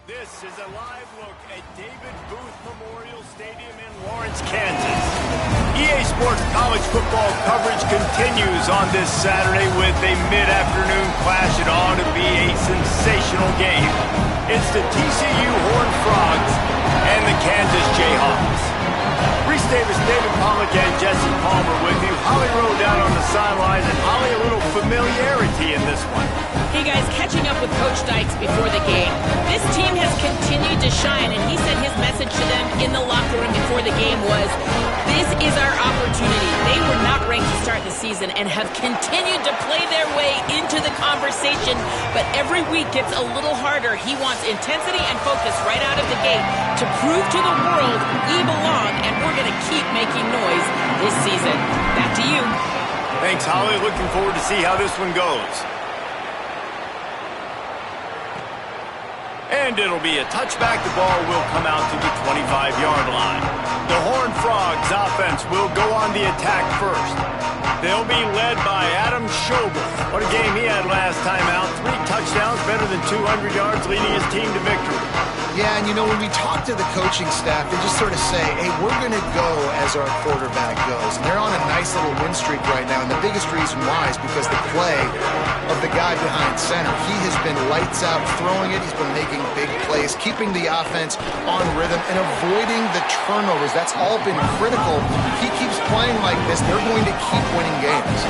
This is a live look at David Booth Memorial Stadium in Lawrence, Kansas. EA Sports college football coverage continues on this Saturday with a mid-afternoon clash. It ought to be a sensational game. It's the TCU Horned Frogs and the Kansas Jayhawks. Reese Davis, David Pollock, and Jesse Palmer with you. Holly Rowe down on the sidelines, and Holly, a little familiarity in this one. Hey guys, catching up with Coach Dykes before the game. This team has continued to shine, and he said his message to them in the locker room before the game was, this is our opportunity. They were not ranked to start the season and have continued to play their way into the conversation, but every week gets a little harder. He wants intensity and focus right out of the gate to prove to the world we belong, and we're going to keep making noise this season. Back to you. Thanks, Holly. Looking forward to see how this one goes. And it'll be a touchback. The ball will come out to the 25-yard line. The Horned Frogs offense will go on the attack first. They'll be led by Adam Schobel. What a game he had last time out. 3 touchdowns, better than 200 yards, leading his team to victory. Yeah, and you know, when we talk to the coaching staff, they just sort of say, hey, we're going to go as our quarterback goes. And they're on a nice little win streak right now, and the biggest reason why is because the play of the guy behind center. He has been lights out throwing it. He's been making big plays, keeping the offense on rhythm, and avoiding the turnovers. That's all been critical. He keeps playing like this, they're going to keep winning games.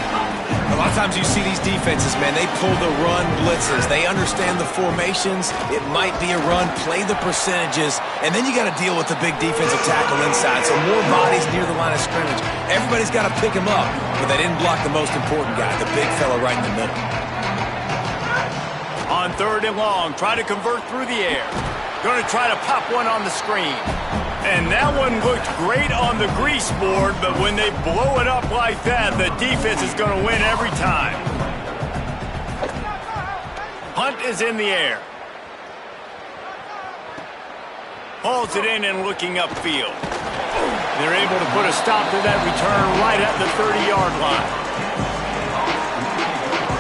A lot of times you see these defenses, man, they pull the run blitzes. They understand the formations. It might be a run, play the percentages, and then you got to deal with the big defensive tackle inside. So more bodies near the line of scrimmage. Everybody's got to pick him up, but they didn't block the most important guy, the big fella right in the middle. On 3rd and long, try to convert through the air. Going to try to pop one on the screen. And that one looked great on the grease board, but when they blow it up like that, the defense is going to win every time. Hunt is in the air. Hauls it in and looking upfield. They're able to put a stop to that return right at the 30-yard line.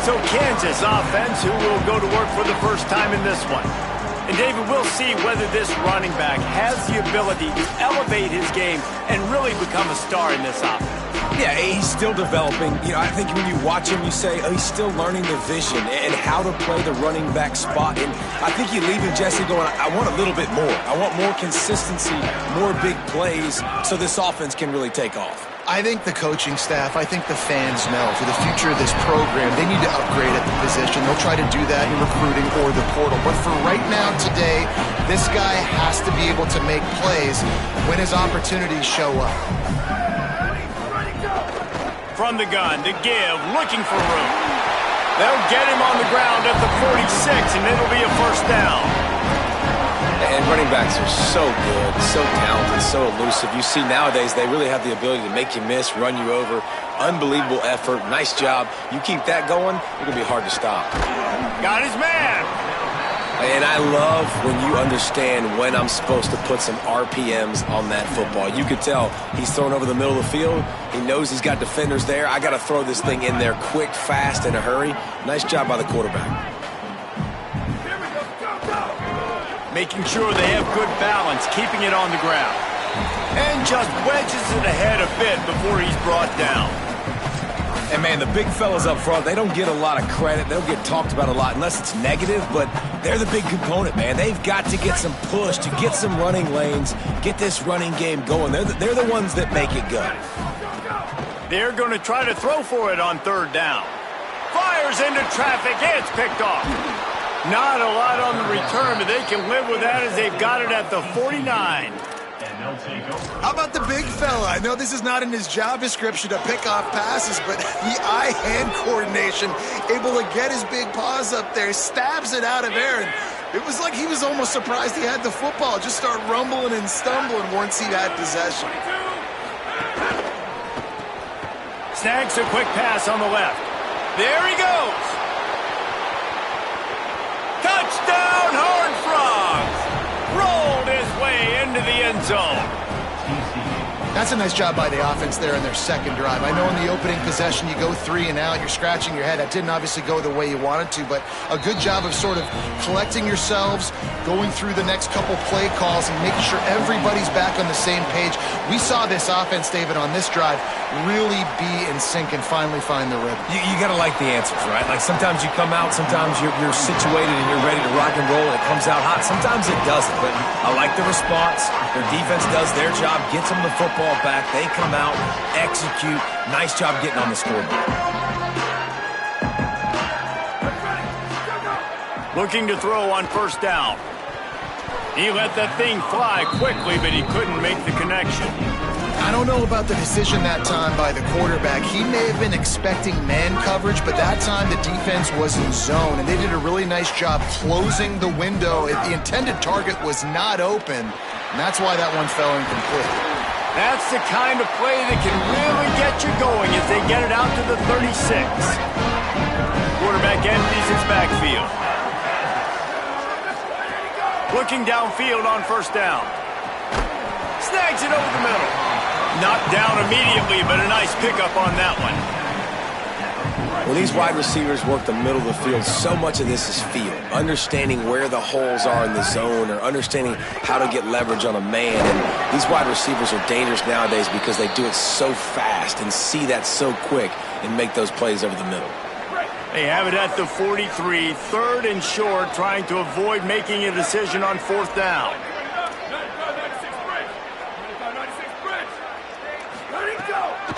So Kansas offense, who will go to work for the first time in this one. And David, we'll see whether this running back has the ability to elevate his game and really become a star in this offense. Yeah, he's still developing. You know, I think when you watch him, you say, oh, he's still learning the vision and how to play the running back spot. And I think you leave him, Jesse, going, I want a little bit more. I want more consistency, more big plays, so this offense can really take off. I think the coaching staff, I think the fans know for the future of this program, they need to upgrade at the position. They'll try to do that in recruiting or the portal. But for right now, today, this guy has to be able to make plays when his opportunities show up. From the gun, to give, looking for room. They'll get him on the ground at the 46, and it'll be a first down. And running backs are so good, so talented, so elusive. You see nowadays they really have the ability to make you miss, run you over. Unbelievable effort. Nice job. You keep that going, it's going to be hard to stop. Got his man. And I love when you understand when I'm supposed to put some RPMs on that football. You could tell he's thrown over the middle of the field. He knows he's got defenders there. I got to throw this thing in there quick, fast, in a hurry. Nice job by the quarterback. Making sure they have good balance, keeping it on the ground. And just wedges it ahead a bit before he's brought down. And, man, the big fellas up front, they don't get a lot of credit. They don't get talked about a lot unless it's negative, but they're the big component, man. They've got to get some push, to get some running lanes, get this running game going. They're the ones that make it go. They're going to try to throw for it on 3rd down. Fires into traffic. It's picked off. Not a lot on the return, but they can live with that as they've got it at the 49. How about the big fella? I know this is not in his job description to pick off passes, but the eye-hand coordination, able to get his big paws up there, stabs it out of air. And it was like he was almost surprised he had the football. Just start rumbling and stumbling once he had possession. Snags a quick pass on the left. There he goes. Touchdown, Horned Frogs! Rolled his way into the end zone. That's a nice job by the offense there in their second drive. I know in the opening possession you go 3 and out, you're scratching your head. That didn't obviously go the way you wanted to, but a good job of sort of collecting yourselves, going through the next couple play calls and making sure everybody's back on the same page. We saw this offense, David, on this drive really be in sync and finally find the rhythm. You got to like the answers, right? Like sometimes you come out, sometimes you're situated and you're ready to rock and roll and it comes out hot. Sometimes it doesn't, but I like the response. Their defense does their job, gets them the football back. They come out, execute. Nice job getting on the scoreboard. Looking to throw on first down. He let that thing fly quickly, but he couldn't make the connection. I don't know about the decision that time by the quarterback. He may have been expecting man coverage, but that time the defense was in zone, and they did a really nice job closing the window. The intended target was not open, and that's why that one fell incomplete. That's the kind of play that can really get you going as they get it out to the 36. Quarterback empties his backfield. Looking downfield on first down. Snags it over the middle. Knocked down immediately, but a nice pickup on that one. When these wide receivers work the middle of the field, so much of this is feel. Understanding where the holes are in the zone or understanding how to get leverage on a man. And these wide receivers are dangerous nowadays because they do it so fast and see that so quick and make those plays over the middle. They have it at the 43, 3rd and short, trying to avoid making a decision on fourth down.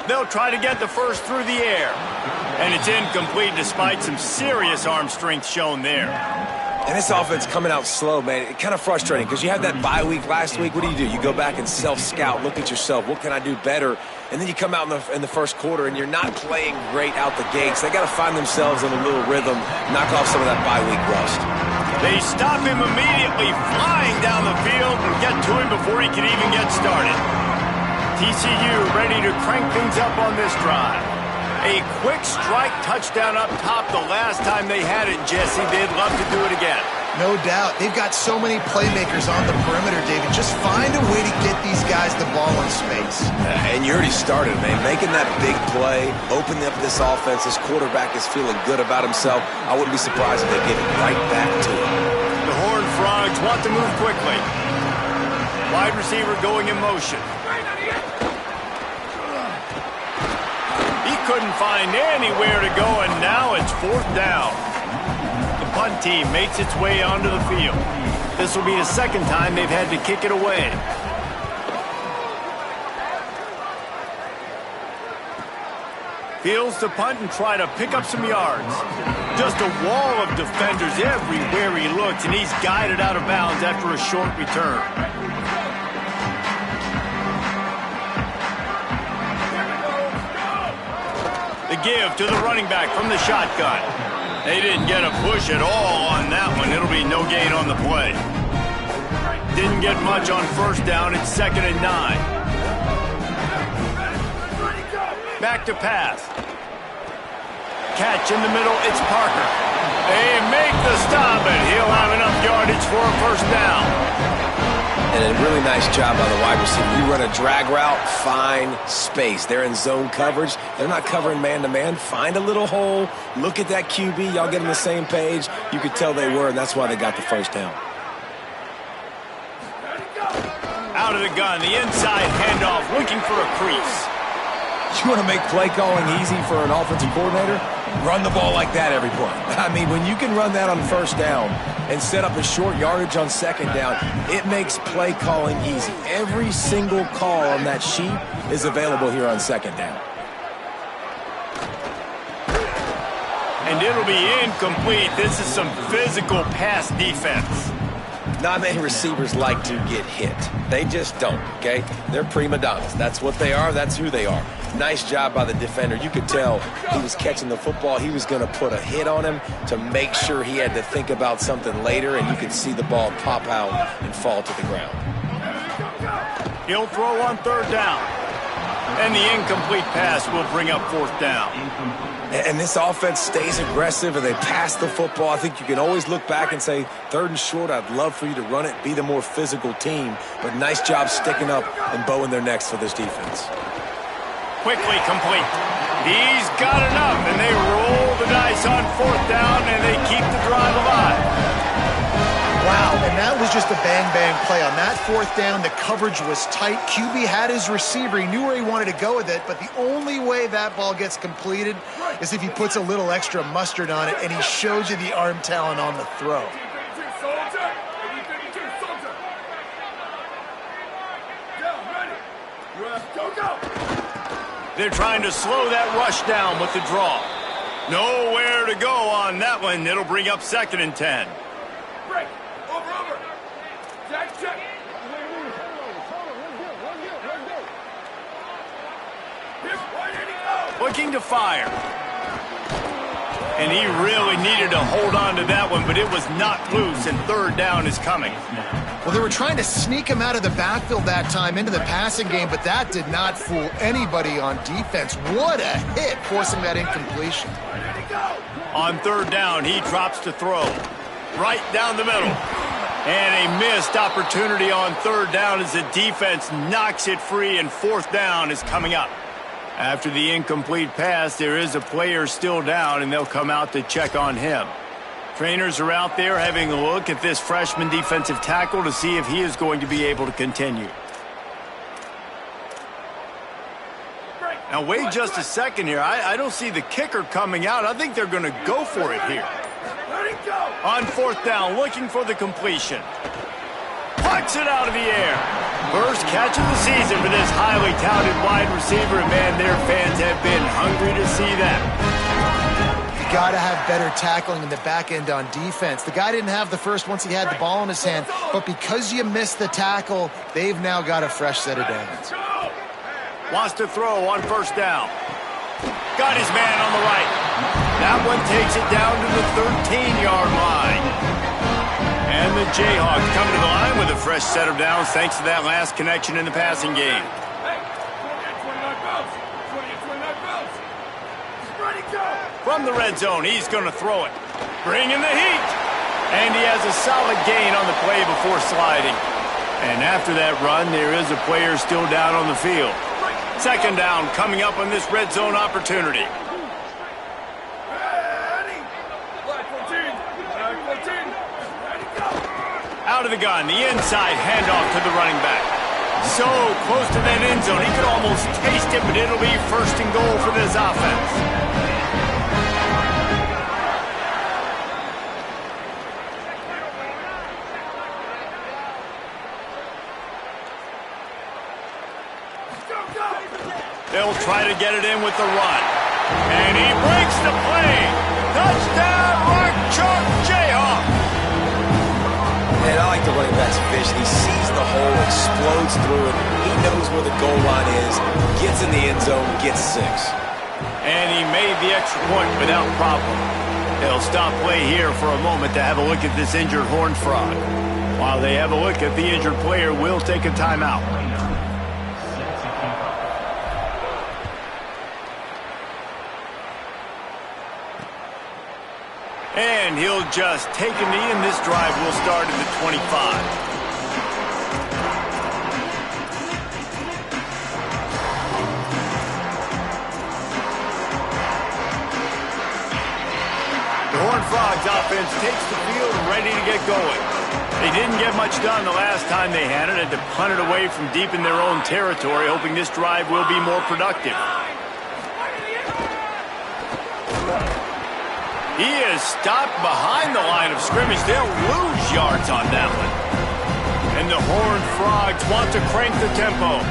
They'll try to get the first through the air. And it's incomplete despite some serious arm strength shown there. And this offense coming out slow, man. It's kind of frustrating because you had that bye week last week. What do? You go back and self-scout, look at yourself. What can I do better? And then you come out in the first quarter and you're not playing great out the gates. They got to find themselves in a little rhythm, knock off some of that bye week rust. They stop him immediately, flying down the field and get to him before he can even get started. TCU ready to crank things up on this drive. A quick strike touchdown up top the last time they had it, Jesse. They'd love to do it again. No doubt. They've got so many playmakers on the perimeter, David. Just find a way to get these guys the ball in space. And you already started, man. Making that big play, opening up this offense. This quarterback is feeling good about himself. I wouldn't be surprised if they get it right back to him. The Horned Frogs want to move quickly. Wide receiver going in motion. Couldn't find anywhere to go, and now it's fourth down. The punt team makes its way onto the field. This will be the second time they've had to kick it away. Fields to punt and try to pick up some yards. Just a wall of defenders everywhere he looks, and he's guided out of bounds after a short return. The give to the running back from the shotgun. They didn't get a push at all on that one. It'll be no gain on the play. Didn't get much on first down. It's 2nd and 9. Back to pass. Catch in the middle. It's Parker. They make the stop, and he'll have enough yardage for a first down. And a really nice job by the wide receiver. You run a drag route, find space. They're in zone coverage. They're not covering man-to-man. Find a little hole. Look at that QB. Y'all get on the same page. You could tell they were, and that's why they got the first down. Out of the gun, the inside handoff, looking for a crease. You want to make play calling easy for an offensive coordinator? Run the ball like that every play. I mean, when you can run that on first down and set up a short yardage on second down, it makes play calling easy. Every single call on that sheet is available here on second down. And it'll be incomplete. This is some physical pass defense. Not many receivers like to get hit. They just don't, okay? They're prima donnas. That's what they are. That's who they are. Nice job by the defender. You could tell he was catching the football. He was going to put a hit on him to make sure he had to think about something later, and you could see the ball pop out and fall to the ground. He'll throw on third down. And the incomplete pass will bring up fourth down. And this offense stays aggressive and they pass the football. I think you can always look back and say, 3rd and short, I'd love for you to run it, be the more physical team. But nice job sticking up and bowing their necks for this defense. Quickly complete. He's got enough, and they roll the dice on 4th down, and they keep the drive alive. Wow, and that was just a bang-bang play. On that 4th down, the coverage was tight. QB had his receiver. He knew where he wanted to go with it, but the only way that ball gets completed is if he puts a little extra mustard on it, and he shows you the arm talent on the throw. They're trying to slow that rush down with the draw. Nowhere to go on that one. It'll bring up 2nd and 10. Break. Over. Check. Looking to fire. And he really needed to hold on to that one, but it was not loose, and 3rd down is coming. Well, they were trying to sneak him out of the backfield that time into the passing game, but that did not fool anybody on defense. What a hit, forcing that incompletion. On 3rd down, he drops to throw. Right down the middle. And a missed opportunity on 3rd down as the defense knocks it free, and 4th down is coming up. After the incomplete pass, there is a player still down, and they'll come out to check on him. Trainers are out there having a look at this freshman defensive tackle to see if he is going to be able to continue. Now, wait just a second here. I don't see the kicker coming out. I think they're going to go for it here. On 4th down, looking for the completion. Plucks it out of the air. First catch of the season for this highly touted wide receiver. And, man, their fans have been hungry to see that. You got to have better tackling in the back end on defense. The guy didn't have the first once he had the ball in his hand, but because you missed the tackle, they've now got a fresh set of downs. Wants to throw on 1st down. Got his man on the right. That one takes it down to the 13-yard line. And the Jayhawks come to the line with a fresh set of downs thanks to that last connection in the passing game. From the red zone, he's going to throw it. Bringing the heat. And he has a solid gain on the play before sliding. And after that run, there is a player still down on the field. 2nd down coming up on this red zone opportunity. Out of the gun, the inside handoff to the running back. So close to that end zone, he could almost taste it, but it'll be 1st and goal for this offense. They'll try to get it in with the run. And he breaks the play. Touchdown, Rock Chalk Jayhawk. And I like the running back's vision. He sees the hole, explodes through it. He knows where the goal line is, gets in the end zone, gets 6. And he made the extra point without problem. They'll stop play here for a moment to have a look at this injured Horned Frog. While they have a look at the injured player, we'll take a timeout. And he'll just take a knee, and this drive will start at the 25. The Horned Frogs offense takes the field ready to get going. They didn't get much done the last time they had it, had to punt it away from deep in their own territory, hoping this drive will be more productive. He is stopped behind the line of scrimmage. They'll lose yards on that one. And the Horned Frogs want to crank the tempo.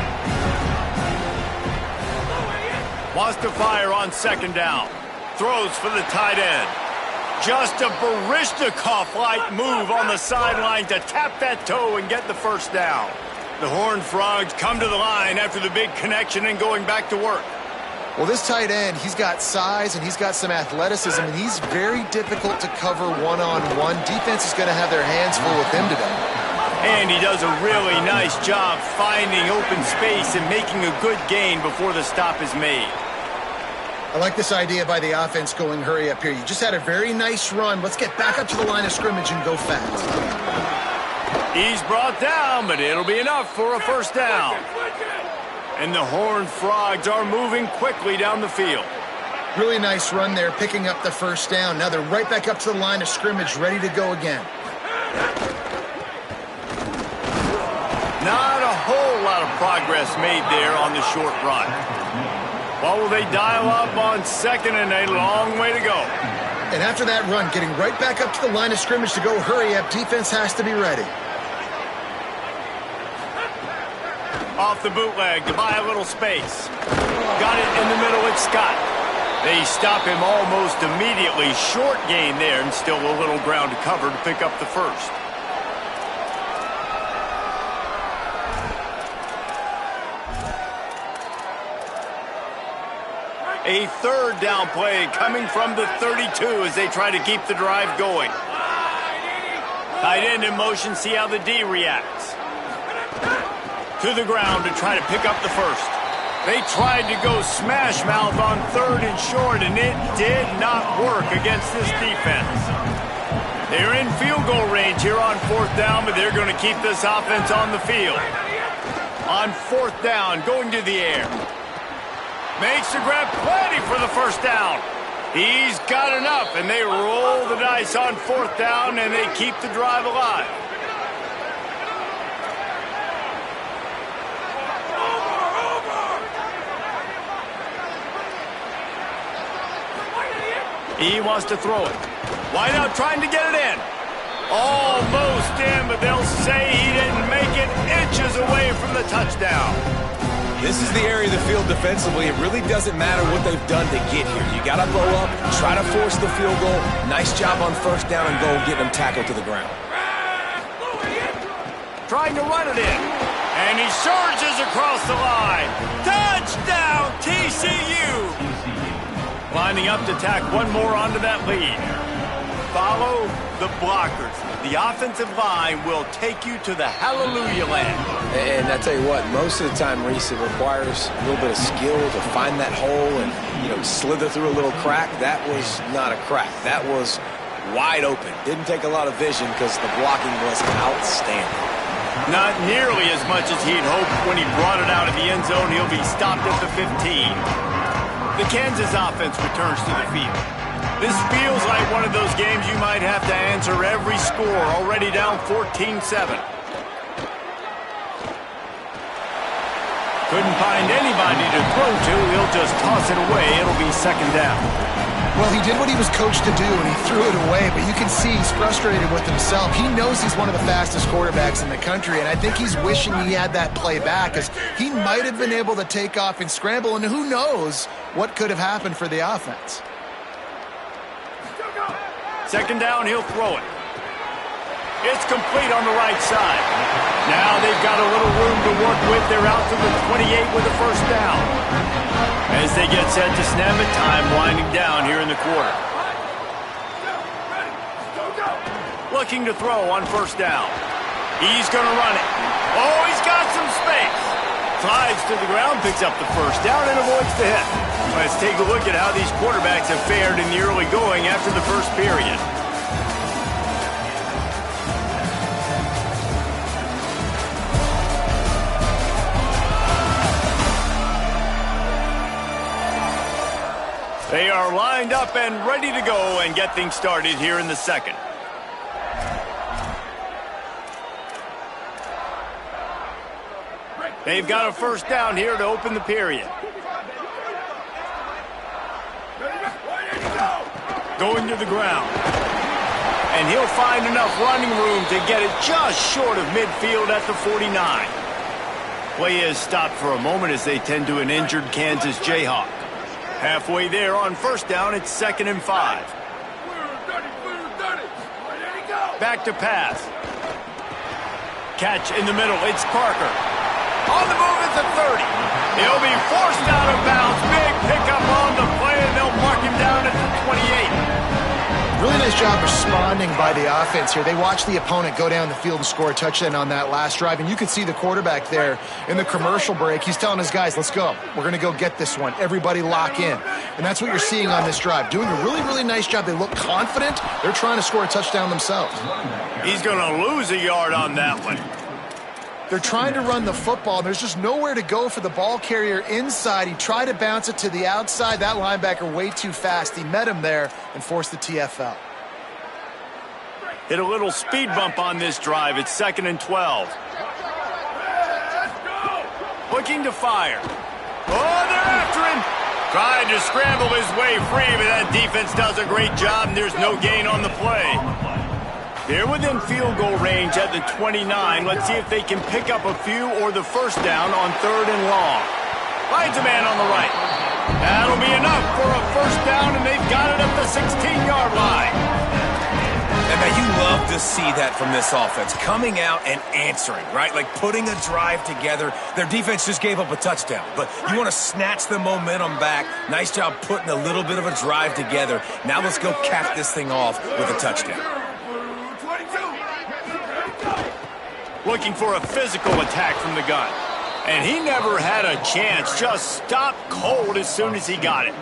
Wants to fire on 2nd down. Throws for the tight end. Just a Baryshnikov-like move on the sideline to tap that toe and get the 1st down. The Horned Frogs come to the line after the big connection and going back to work. Well, this tight end, he's got size and he's got some athleticism, and he's very difficult to cover one-on-one. Defense is going to have their hands full with him today. And he does a really nice job finding open space and making a good gain before the stop is made. I like this idea by the offense going hurry up here. You just had a very nice run. Let's get back up to the line of scrimmage and go fast. He's brought down, but it'll be enough for a first down. And the Horned Frogs are moving quickly down the field. Really nice run there, picking up the first down. Now they're right back up to the line of scrimmage, ready to go again. Not a whole lot of progress made there on the short run. What will they dial up on second and a long way to go? And after that run, getting right back up to the line of scrimmage to go hurry up, defense has to be ready. Off the bootleg to buy a little space. Got it in the middle, it's Scott. They stop him almost immediately. Short gain there and still a little ground to cover to pick up the first. A third down play coming from the 32 as they try to keep the drive going. Tight end in motion, see how the D reacts. To the ground to try to pick up the first. They tried to go smash mouth on third and short, and it did not work against this defense. They're in field goal range here on fourth down, but they're going to keep this offense on the field. On fourth down, going to the air. Makes the grab, plenty for the first down. He's got enough, and they roll the dice on fourth down, and they keep the drive alive. He wants to throw it. Wide out, trying to get it in. Almost in, but they'll say he didn't make it, inches away from the touchdown. This is the area of the field defensively. It really doesn't matter what they've done to get here. You got to blow up, try to force the field goal. Nice job on first down and goal, getting them tackled to the ground. Trying to run it in. And he surges across the line. Touchdown, TCU! Lining up to tack one more onto that lead. Follow the blockers. The offensive line will take you to the hallelujah land. And I tell you what, most of the time, Reese, it requires a little bit of skill to find that hole and, slither through a little crack. That was not a crack. That was wide open. Didn't take a lot of vision because the blocking was outstanding. Not nearly as much as he'd hoped when he brought it out of the end zone. He'll be stopped at the 15. The Kansas offense returns to the field. This feels like one of those games you might have to answer every score, already down 14-7. Couldn't find anybody to throw to. He'll just toss it away. It'll be second down. Well, he did what he was coached to do, and he threw it away, but you can see he's frustrated with himself. He knows he's one of the fastest quarterbacks in the country, and I think he's wishing he had that play back, because he might have been able to take off and scramble, and who knows what could have happened for the offense. Second down, he'll throw it. It's complete on the right side. Now they've got a little room to work with. They're out to the 28 with a first down. As they get set to snap it, time winding down here in the quarter. Looking to throw on first down. He's going to run it. Oh, he's got some space. Slides to the ground, picks up the first down, and avoids the hit. Let's take a look at how these quarterbacks have fared in the early going after the first period. They are lined up and ready to go and get things started here in the second. They've got a first down here to open the period. Going to the ground. And he'll find enough running room to get it just short of midfield at the 49. Play is stopped for a moment as they tend to an injured Kansas Jayhawk. Halfway there on first down, it's 2nd and 5. Back to pass. Catch in the middle, it's Parker. On the move at the 30. He'll be forced out of bounds. Big pickup on the play, and they'll mark him down at the 28. Really nice job responding by the offense here. They watched the opponent go down the field and score a touchdown on that last drive, and you could see the quarterback there in the commercial break. He's telling his guys, let's go. We're going to go get this one. Everybody lock in. And that's what you're seeing on this drive. Doing a really, really nice job. They look confident. They're trying to score a touchdown themselves. He's going to lose a yard on that one. They're trying to run the football, and there's just nowhere to go for the ball carrier inside. He tried to bounce it to the outside. That linebacker way too fast. He met him there and forced the TFL. Hit a little speed bump on this drive. It's 2nd and 12. Looking to fire. Oh, they're after him. Trying to scramble his way free, but that defense does a great job, and there's no gain on the play. They're within field goal range at the 29. Let's see if they can pick up a few or the first down on 3rd and long. Finds a man on the right. That'll be enough for a first down, and they've got it at the 16-yard line. And man, you love to see that from this offense. Coming out and answering, right? Like putting a drive together. Their defense just gave up a touchdown, but you want to snatch the momentum back. Nice job putting a little bit of a drive together. Now let's go cap this thing off with a touchdown. Looking for a physical attack from the gun. And he never had a chance. Just stopped cold as soon as he got it.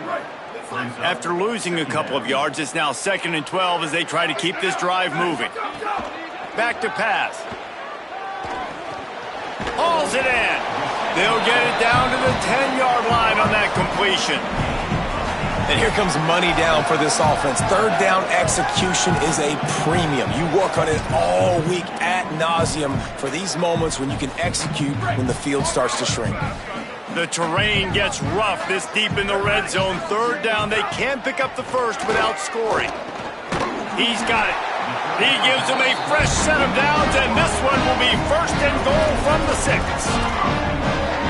After losing a couple of yards, it's now 2nd and 12 as they try to keep this drive moving. Back to pass. Hauls it in. They'll get it down to the 10-yard line on that completion. And here comes money down for this offense. 3rd down execution is a premium. You work on it all week ad nauseum for these moments when you can execute when the field starts to shrink. The terrain gets rough this deep in the red zone. 3rd down, they can't pick up the first without scoring. He's got it. He gives them a fresh set of downs, and this one will be 1st and goal from the 6.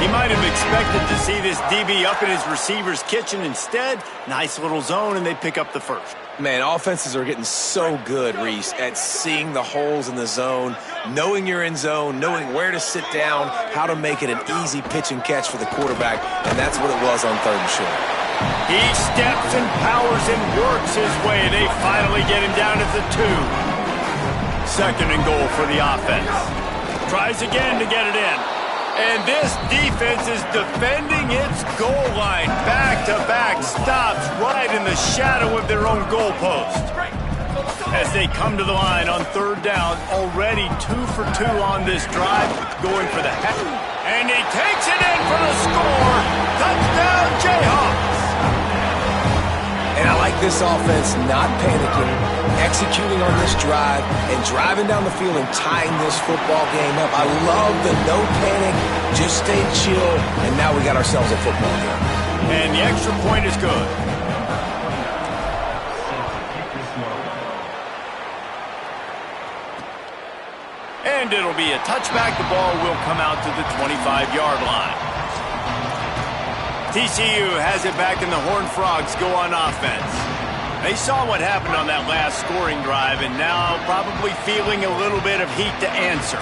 He might have expected to see this DB up in his receiver's kitchen. Instead, nice little zone, and they pick up the first. Man, offenses are getting so good, Reese, at seeing the holes in the zone, knowing you're in zone, knowing where to sit down, how to make it an easy pitch and catch for the quarterback, and that's what it was on 3rd and short. He steps and powers and works his way. They finally get him down at the 2. 2nd and goal for the offense. Tries again to get it in. And this defense is defending its goal line. Back-to-back stops right in the shadow of their own goalpost. As they come to the line on 3rd down, already 2 for 2 on this drive, going for the hat. And he takes it in for the score. Touchdown, Jayhawks. And I like this offense not panicking, executing on this drive, and driving down the field and tying this football game up. I love the no panic, just stay chill, and now we got ourselves a football game. And the extra point is good. And it'll be a touchback. The ball will come out to the 25-yard line. TCU has it back, and the Horned Frogs go on offense. They saw what happened on that last scoring drive, and now probably feeling a little bit of heat to answer.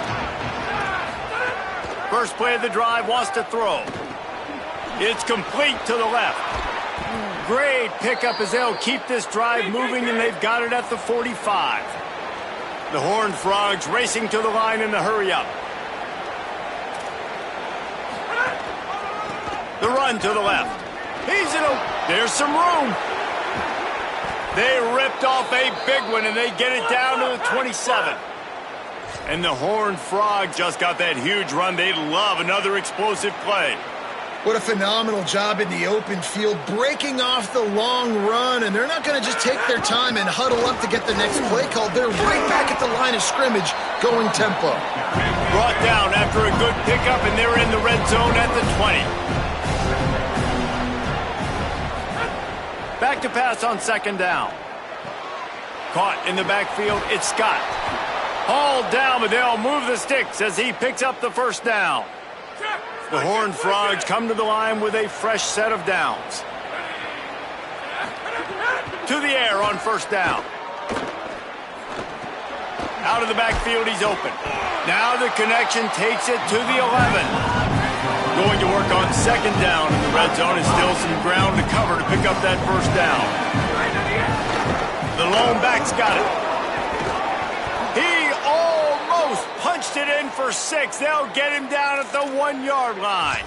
First play of the drive, wants to throw. It's complete to the left. Great pickup as they'll keep this drive moving, and they've got it at the 45. The Horned Frogs racing to the line in the hurry-up. The run to the left. There's some room. They ripped off a big one, and they get it down to the 27. And the Horned Frog just got that huge run. They love another explosive play. What a phenomenal job in the open field, breaking off the long run, and they're not going to just take their time and huddle up to get the next play called. They're right back at the line of scrimmage, going tempo. Brought down after a good pickup, and they're in the red zone at the 20. Back to pass on 2nd down. Caught in the backfield, it's Scott. Hauled down, but they'll move the sticks as he picks up the first down. The Horned Frogs come to the line with a fresh set of downs. To the air on 1st down. Out of the backfield, he's open. Now the connection takes it to the 11. Going to work on 2nd down in the red zone, and still some ground to cover to pick up that first down. The lone back's got it. He almost punched it in for 6. They'll get him down at the 1-yard line.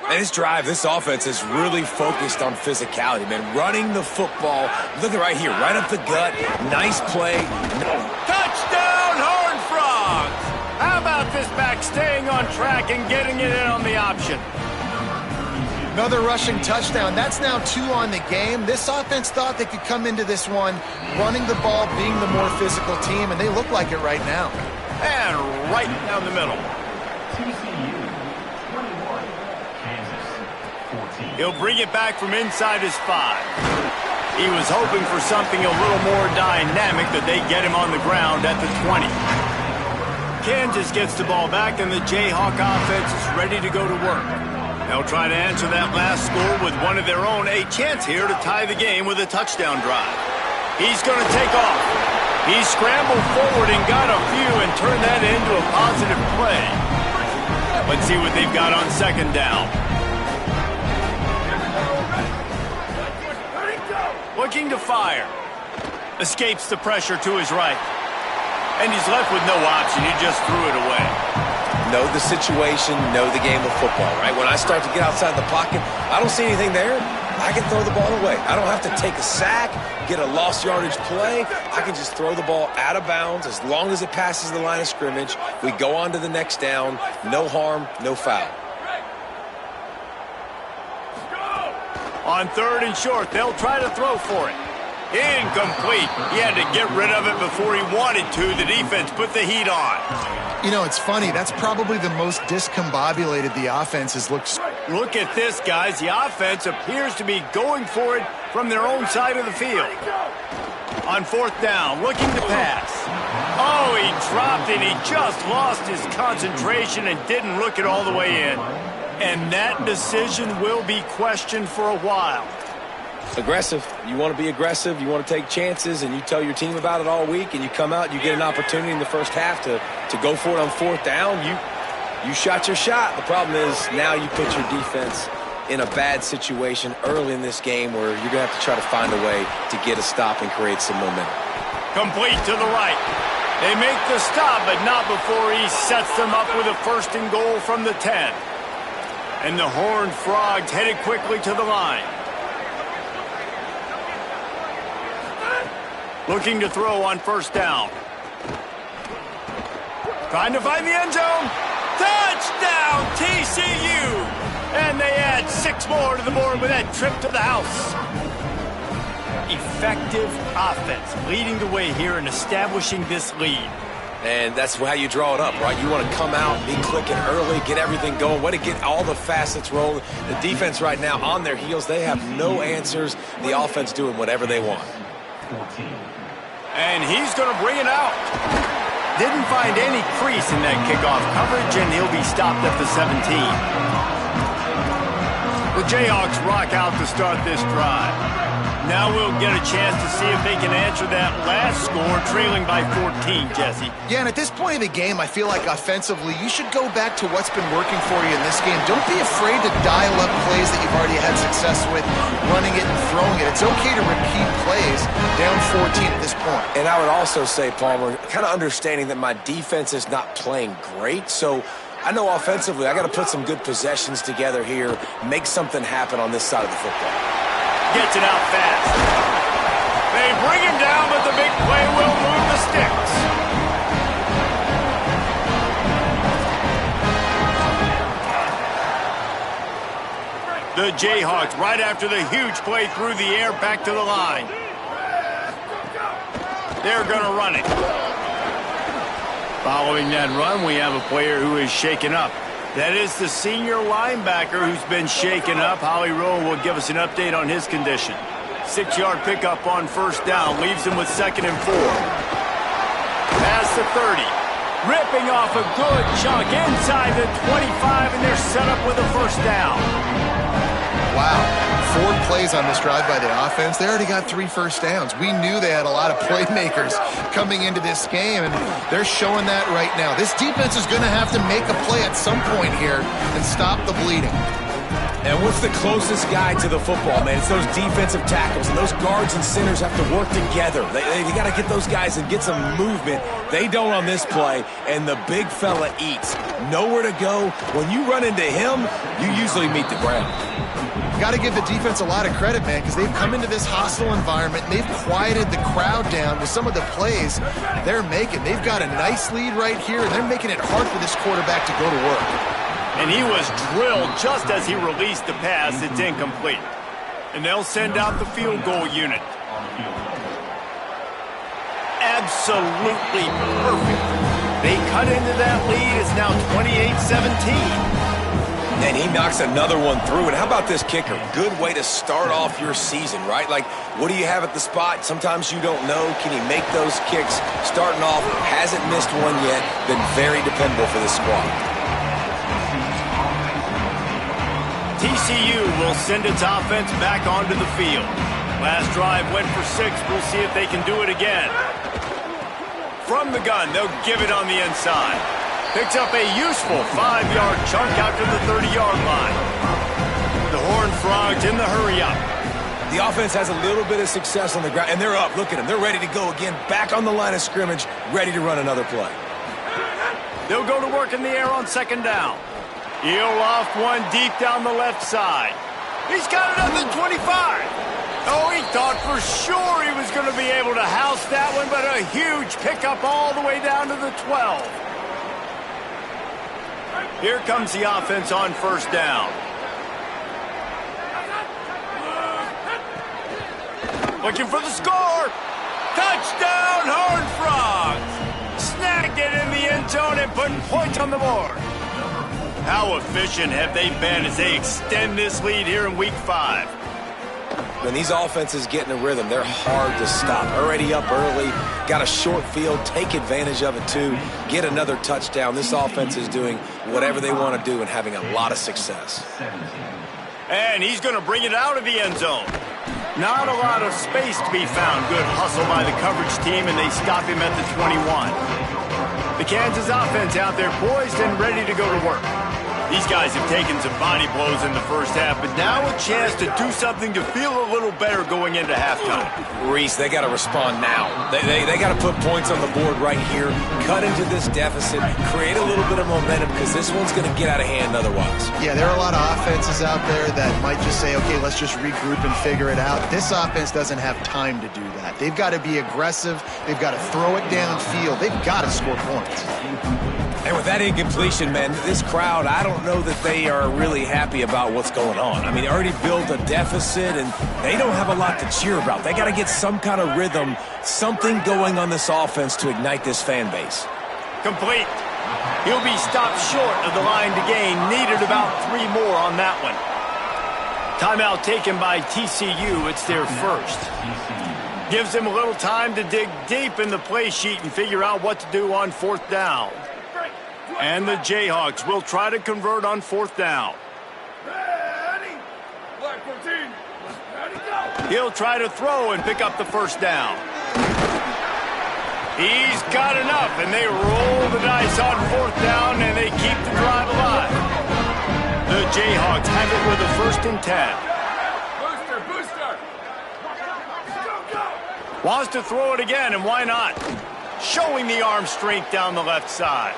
And this drive, this offense is really focused on physicality, man. Running the football. Look at right here, right up the gut. Nice play. Touchdown, Horned Frogs! How about this back staying on track and getting it in on the option? Another rushing touchdown. That's now 2 on the game. This offense thought they could come into this one running the ball, being the more physical team, and they look like it right now. And right down the middle. He'll bring it back from inside his 5. He was hoping for something a little more dynamic, that they get him on the ground at the 20. Kansas gets the ball back, and the Jayhawk offense is ready to go to work. They'll try to answer that last score with one of their own. A chance here to tie the game with a touchdown drive. He's going to take off. He scrambled forward and got a few and turned that into a positive play. Let's see what they've got on second down. Looking to fire. Escapes the pressure to his right. And he's left with no option. He just threw it away. Know the situation, know the game of football, right? When I start to get outside the pocket, I don't see anything there, I can throw the ball away. I don't have to take a sack, get a lost yardage play. I can just throw the ball out of bounds as long as it passes the line of scrimmage. We go on to the next down. No harm, no foul. On 3rd and short, they'll try to throw for it. Incomplete. He had to get rid of it before he wanted to. The defense put the heat on. You know, it's funny. That's probably the most discombobulated the offense has looked. Look at this, guys. The offense appears to be going for it from their own side of the field. On 4th down, looking to pass. Oh, he dropped it. He just lost his concentration and didn't look it all the way in. And that decision will be questioned for a while. Aggressive. You want to be aggressive. You want to take chances, and you tell your team about it all week, and you come out, you get an opportunity in the first half to go for it on 4th down. You shot your shot. The problem is now you put your defense in a bad situation early in this game where you're going to have to try to find a way to get a stop and create some momentum. Complete to the right. They make the stop, but not before he sets them up with a 1st and goal from the 10. And the Horned Frogs headed quickly to the line. Looking to throw on 1st down. Trying to find the end zone. Touchdown, TCU! And they add 6 more to the board with that trip to the house. Effective offense leading the way here and establishing this lead. And that's how you draw it up, right? You want to come out, be clicking early, get everything going, want to get all the facets rolling. The defense right now on their heels, they have no answers. The offense doing whatever they want. And he's going to bring it out. Didn't find any crease in that kickoff coverage, and he'll be stopped at the 17. The Jayhawks rock out to start this drive. Now we'll get a chance to see if they can answer that last score, trailing by 14, Jesse. Yeah, and at this point of the game, I feel like offensively, you should go back to what's been working for you in this game. Don't be afraid to dial up plays that you've already had success with, running it and throwing it. It's okay to repeat plays down 14 at this point. And I would also say, Palmer, kind of understanding that my defense is not playing great, so I know offensively I got to put some good possessions together here, make something happen on this side of the football. Gets it out fast. They bring him down, but the big play will move the sticks. The Jayhawks, right after the huge play through the air, back to the line. They're going to run it. Following that run, we have a player who is shaken up. That is the senior linebacker who's been shaken up. Howie Rowe will give us an update on his condition. 6-yard pickup on 1st down. Leaves him with 2nd and 4. Past the 30. Ripping off a good chunk inside the 25, and they're set up with a 1st down. Wow. 4 plays on this drive by the offense. They already got 3 first downs. We knew they had a lot of playmakers coming into this game, and they're showing that right now. This defense is going to have to make a play at some point here and stop the bleeding. And what's the closest guy to the football, man? It's those defensive tackles, and those guards and centers have to work together. They got to get those guys and get some movement. They don't on this play, and the big fella eats. Nowhere to go. When you run into him, you usually meet the ground. Got to give the defense a lot of credit, man, because they've come into this hostile environment, and they've quieted the crowd down with some of the plays they're making. They've got a nice lead right here, and they're making it hard for this quarterback to go to work. And he was drilled just as he released the pass. It's incomplete. And they'll send out the field goal unit. Absolutely perfect. They cut into that lead. It's now 28-17. And he knocks another one through. And how about this kicker? Good way to start off your season, right? Like, what do you have at the spot? Sometimes you don't know. Can he make those kicks? Starting off, hasn't missed one yet. Been very dependable for this squad. TCU will send its offense back onto the field. Last drive went for 6. We'll see if they can do it again. From the gun, they'll give it on the inside. Picks up a useful 5-yard chunk out to the 30-yard line. The Horned Frogs in the hurry-up. The offense has a little bit of success on the ground, and they're up. Look at them. They're ready to go again. Back on the line of scrimmage, ready to run another play. They'll go to work in the air on second down. He'll loft one deep down the left side. He's got another 25. Oh, he thought for sure he was going to be able to house that one, but a huge pickup all the way down to the 12. Here comes the offense on first down. Looking for the score. Touchdown, Horned Frogs. Snagged it in the end zone and put points on the board. How efficient have they been as they extend this lead here in Week 5? When these offenses get in a rhythm, they're hard to stop. Already up early, got a short field, take advantage of it too, get another touchdown. This offense is doing whatever they want to do and having a lot of success. And he's going to bring it out of the end zone. Not a lot of space to be found. Good hustle by the coverage team, and they stop him at the 21. The Kansas offense out there poised and ready to go to work. These guys have taken some body blows in the first half, but now a chance to do something to feel a little better going into halftime. Reese, they got to respond now. They got to put points on the board right here, cut into this deficit, create a little bit of momentum, because this one's going to get out of hand otherwise. Yeah, there are a lot of offenses out there that might just say, okay, let's just regroup and figure it out. This offense doesn't have time to do that. They've got to be aggressive. They've got to throw it downfield. They've got to score points. And with that incompletion, man, this crowd, I don't know that they are really happy about what's going on. I mean, they already built a deficit, and they don't have a lot to cheer about. They got to get some kind of rhythm, something going on this offense to ignite this fan base. Complete. He'll be stopped short of the line to gain. Needed about 3 more on that one. Timeout taken by TCU. It's their first. Gives them a little time to dig deep in the play sheet and figure out what to do on fourth down. And the Jayhawks will try to convert on fourth down. Ready. Black 14. Ready, go. He'll try to throw and pick up the first down. He's got enough, and they roll the dice on fourth down, and they keep the drive alive. The Jayhawks have it with a 1st and 10. Booster. Go, go. Wants to throw it again, and why not? Showing the arm strength down the left side.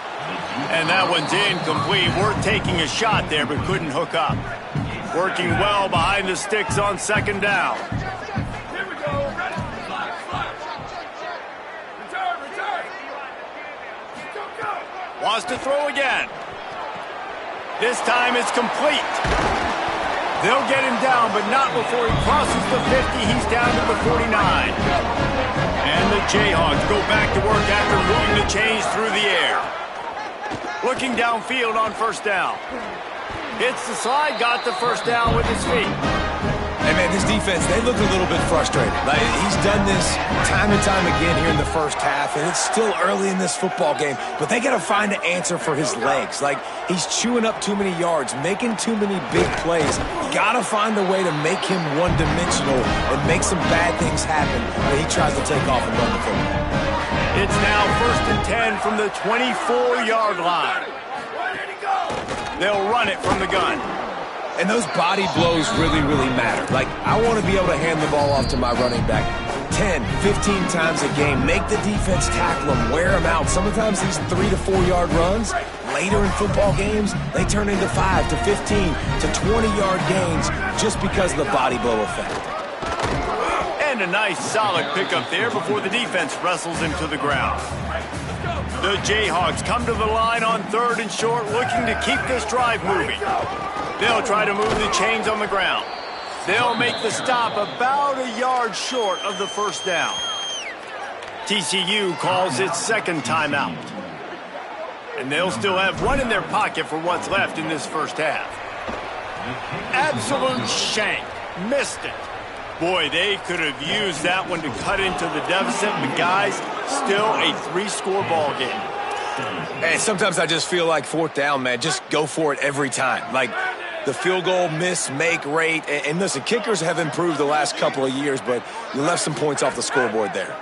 And that one's incomplete. Worth taking a shot there, but couldn't hook up. Working well behind the sticks on second down. Here we go. Ready. Slide. Return. Go. Wants to throw again. This time it's complete. They'll get him down, but not before he crosses the 50. He's down to the 49. And the Jayhawks go back to work after moving the chains through the air. Looking downfield on first down. Hits the slide, got the first down with his feet. Hey, man, this defense, they look a little bit frustrated. Like, he's done this time and time again here in the first half, and it's still early in this football game, but they got to find an answer for his legs. Like, he's chewing up too many yards, making too many big plays. Got to find a way to make him one-dimensional and make some bad things happen when he tries to take off and run the football. It's now 1st and 10 from the 24-yard line. They'll run it from the gun. And those body blows really, really matter. Like, I want to be able to hand the ball off to my running back 10, 15 times a game. Make the defense tackle them, wear them out. Sometimes these 3 to 4 yard runs, later in football games, they turn into 5 to 15 to 20-yard gains just because of the body blow effect. And a nice solid pickup there before the defense wrestles him to the ground. The Jayhawks come to the line on 3rd and short, looking to keep this drive moving. They'll try to move the chains on the ground. They'll make the stop about a yard short of the first down. TCU calls its second timeout. And they'll still have one in their pocket for what's left in this first half. Absolute shank. Missed it. Boy, they could have used that one to cut into the deficit, but guys, still a 3-score ball game. Hey, sometimes I just feel like 4th down, man. Just go for it every time. Like, the field goal miss-make rate. And listen, kickers have improved the last couple of years, but you left some points off the scoreboard there.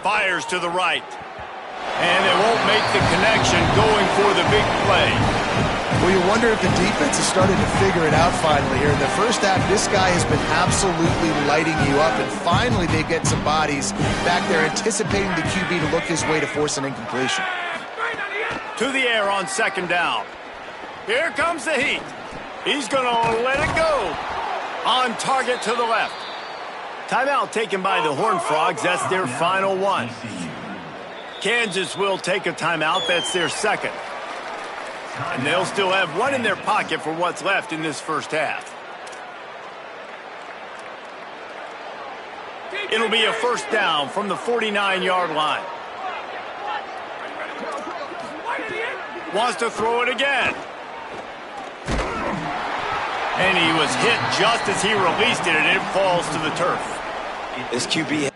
Fires to the right. And they won't make the connection going for the big play. Well, you wonder if the defense is starting to figure it out finally here. In the first half, this guy has been absolutely lighting you up, and finally they get some bodies back there anticipating the QB to look his way to force an incompletion. To the air on 2nd down. Here comes the heat. He's going to let it go. On target to the left. Timeout taken by the Horned Frogs. That's their final one. Kansas will take a timeout. That's their second. And they'll still have one in their pocket for what's left in this first half. It'll be a first down from the 49-yard line. Wants to throw it again. And he was hit just as he released it, and it falls to the turf. This QB...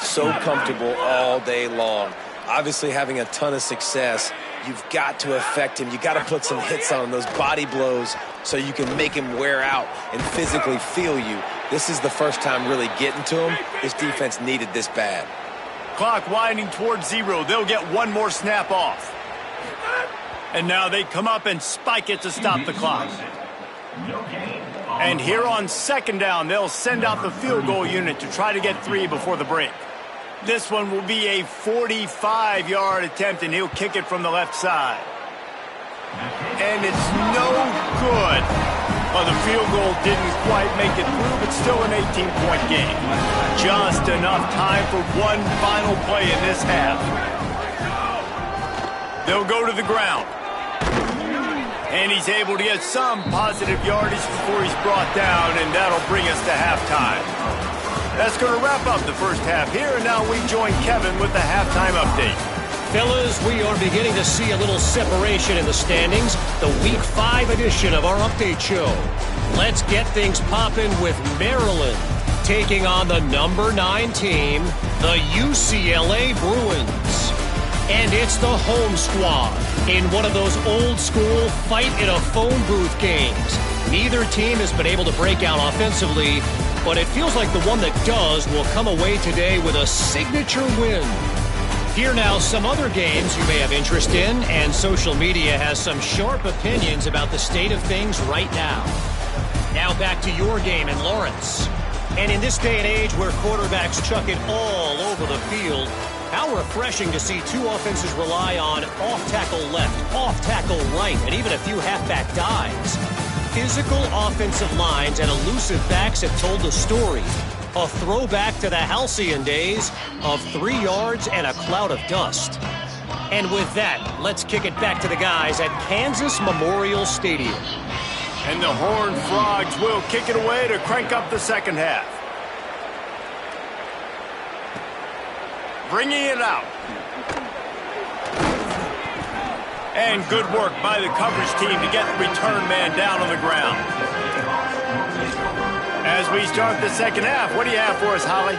so comfortable all day long. Obviously having a ton of success. You've got to affect him. You got to put some hits on him, those body blows, so you can make him wear out and physically feel you. This is the first time really getting to him. This defense needed this bad. Clock winding towards 0. They'll get one more snap off. And now they come up and spike it to stop the clock. And here on 2nd down, they'll send out the field goal unit to try to get 3 before the break. This one will be a 45-yard attempt, and he'll kick it from the left side. And it's no good. Well, the field goal didn't quite make it through, but still an 18-point game. Just enough time for one final play in this half. They'll go to the ground. And he's able to get some positive yardage before he's brought down, and that'll bring us to halftime. That's going to wrap up the first half here, and now we join Kevin with the halftime update. Fellas, we are beginning to see a little separation in the standings. The Week 5 edition of our update show. Let's get things popping with Maryland taking on the number 9 team, the UCLA Bruins. And it's the home squad in one of those old-school fight-in-a-phone-booth games. Neither team has been able to break out offensively, but it feels like the one that does will come away today with a signature win. Here now some other games you may have interest in, and social media has some sharp opinions about the state of things right now. Now back to your game in Lawrence. And in this day and age where quarterbacks chuck it all over the field, how refreshing to see two offenses rely on off-tackle left, off-tackle right, and even a few halfback dives. Physical offensive lines and elusive backs have told the story. A throwback to the halcyon days of 3 yards and a cloud of dust. And with that, let's kick it back to the guys at Kansas Memorial Stadium. And the Horned Frogs will kick it away to crank up the second half. Bringing it out. And good work by the coverage team to get the return man down on the ground. As we start the second half, what do you have for us, Holly?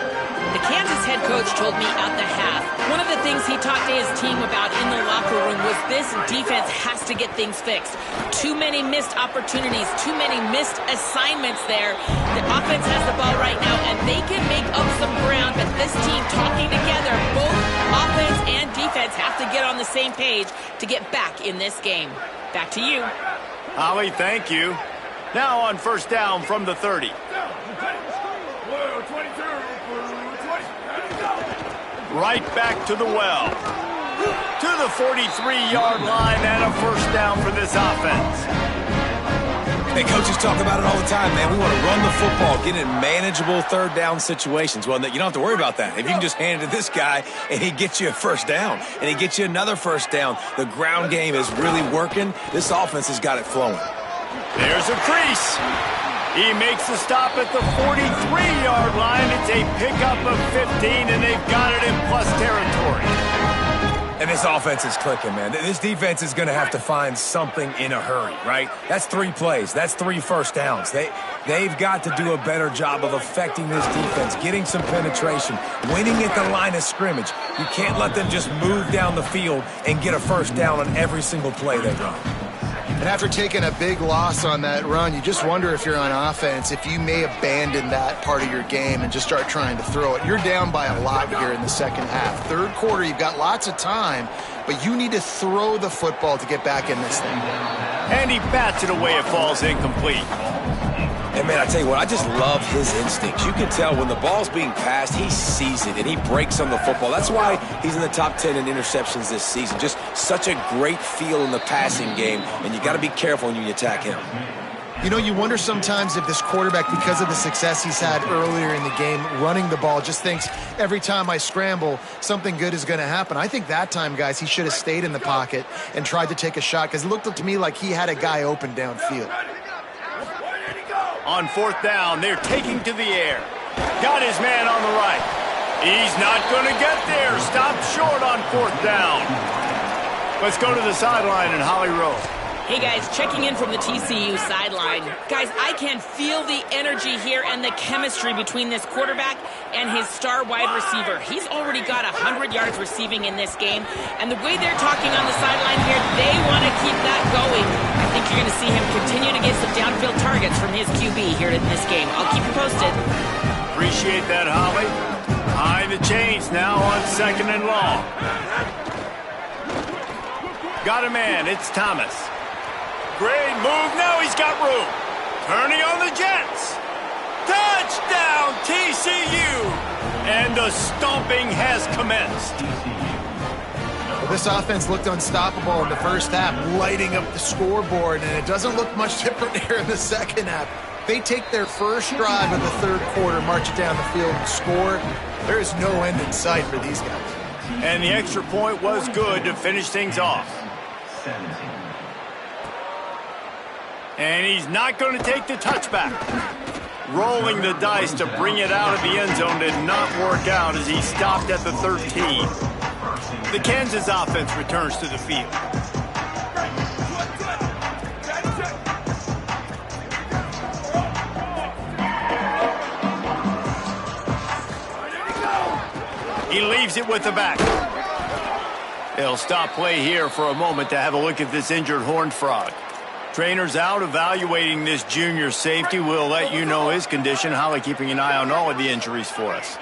The Kansas head coach told me at the half, one of the things he talked to his team about in the locker room was this defense has to get things fixed. Too many missed opportunities, too many missed assignments there. The offense has the ball right now, and they can make up some ground, but this team talking together, both offense and defense have to get on the same page to get back in this game. Back to you. Holly, thank you. Now on first down from the 30. Right back to the well. To the 43-yard line and a first down for this offense. Hey, coaches talk about it all the time, man. We want to run the football, get in manageable third down situations. Well, you don't have to worry about that. If you can just hand it to this guy and he gets you a first down and he gets you another first down, the ground game is really working. This offense has got it flowing. There's a crease. He makes the stop at the 43-yard line. It's a pickup of 15, and they've got it in plus territory. And this offense is clicking, man. This defense is going to have to find something in a hurry, right? That's 3 plays. That's 3 first downs. They've got to do a better job of affecting this defense, getting some penetration, winning at the line of scrimmage. You can't let them just move down the field and get a first down on every single play they run. And after taking a big loss on that run, you just wonder if you're on offense, if you may abandon that part of your game and just start trying to throw it. You're down by a lot here in the second half. Third quarter, you've got lots of time, but you need to throw the football to get back in this thing. And he bats it away. It falls incomplete. And, man, I tell you what, I just love his instincts. You can tell when the ball's being passed, he sees it, and he breaks on the football. That's why he's in the top 10 in interceptions this season. Just such a great feel in the passing game, and you got to be careful when you attack him. You know, you wonder sometimes if this quarterback, because of the success he's had earlier in the game running the ball, just thinks every time I scramble, something good is going to happen. I think that time, guys, he should have stayed in the pocket and tried to take a shot because it looked to me like he had a guy open downfield. On fourth down, they're taking to the air. Got his man on the right. He's not going to get there. Stopped short on fourth down. Let's go to the sideline in Holly Rowe. Hey guys, checking in from the TCU sideline. Guys, I can feel the energy here and the chemistry between this quarterback and his star wide receiver. He's already got 100 yards receiving in this game, and the way they're talking on the sideline here, they want to keep that going. I think you're going to see him continue to get some downfield targets from his QB here in this game. I'll keep you posted. Appreciate that, Holly. High the chains now on second and long. Got a man, it's Thomas. Great move, now he's got room. Turning on the Jets. Touchdown, TCU! And the stomping has commenced. Well, this offense looked unstoppable in the first half, lighting up the scoreboard, and it doesn't look much different here in the second half. They take their first drive of the third quarter, march it down the field, and score. There is no end in sight for these guys. And the extra point was good to finish things off. And he's not going to take the touchback. Rolling the dice to bring it out of the end zone did not work out as he stopped at the 13. The Kansas offense returns to the field. He leaves it with the back. They'll stop play here for a moment to have a look at this injured Horned Frog. Trainer's out evaluating this junior safety. We'll let you know his condition. Holly keeping an eye on all of the injuries for us.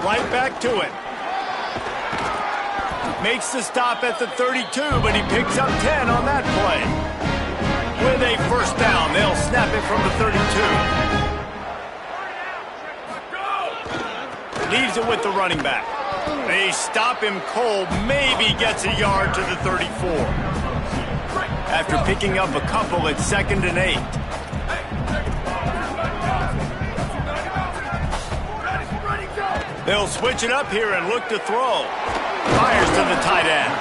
Right back to it. Makes the stop at the 32, but he picks up 10 on that play. With a first down, they'll snap it from the 32. Leaves it with the running back. They stop him cold, maybe gets a yard to the 34. After picking up a couple, it's 2nd and 8. They'll switch it up here and look to throw. Fires to the tight end.